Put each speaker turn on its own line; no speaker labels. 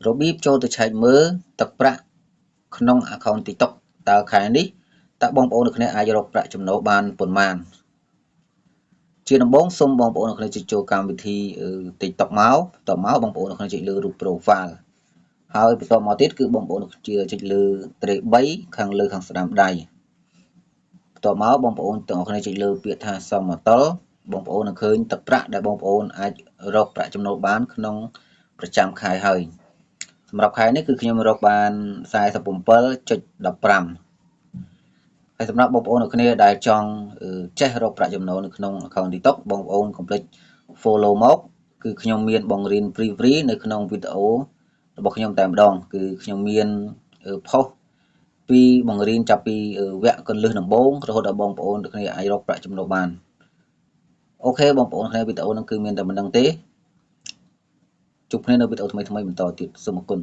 របៀបចូលទៅឆែកមើលទឹកប្រាក់ក្នុង account TikTok តើខែនេះតើបងប្អូនអ្នកគ្នាអាចរកប្រាក់ចំណូលបានប៉ុន្មានជាដំបូងសូមបងប្អូនអ្នកគ្នាចុចចូលកម្មវិធី TikTok មកបន្ទាប់មកបងប្អូនអ្នកគ្នាចុចលើរូប profile ហើយបន្ទាប់មកទៀតគឺបងប្អូនជាចុចលើ 3 ខាងលើខាងស្ដាំដៃបន្ទាប់មកបងប្អូនទាំងអស់គ្នាចុចលើពាក្យថាសមតុល្យបងប្អូននឹងឃើញទឹកប្រាក់ដែលបងប្អូនអាចរកប្រាក់ចំណូលបានក្នុងប្រចាំខែហើយសម្រាប់ខែនេះគឺខ្ញុំរកបាន 47.15 ហើយសម្រាប់បងប្អូនអ្នកគ្នាដែលចង់ចេះរកប្រាក់ចំណូលនៅក្នុង account TikTok បងប្អូនកុំភ្លេច follow មកគឺខ្ញុំមានបង្រៀន free នៅក្នុងវីដេអូរបស់ខ្ញុំតែម្ដងគឺខ្ញុំមានផុសពីបង្រៀនចាប់ពីវគ្គគន្លឹះដំបូងរហូតដល់បងប្អូនអ្នកគ្នាអាចរកប្រាក់ចំណូលបានអូខេបងប្អូនគ្នាវីដេអូហ្នឹងគឺមានតែប៉ុណ្្នឹងទេជួបគ្នានៅវីដេអូថ្មីៗបន្តទៀតសូមអរគុណ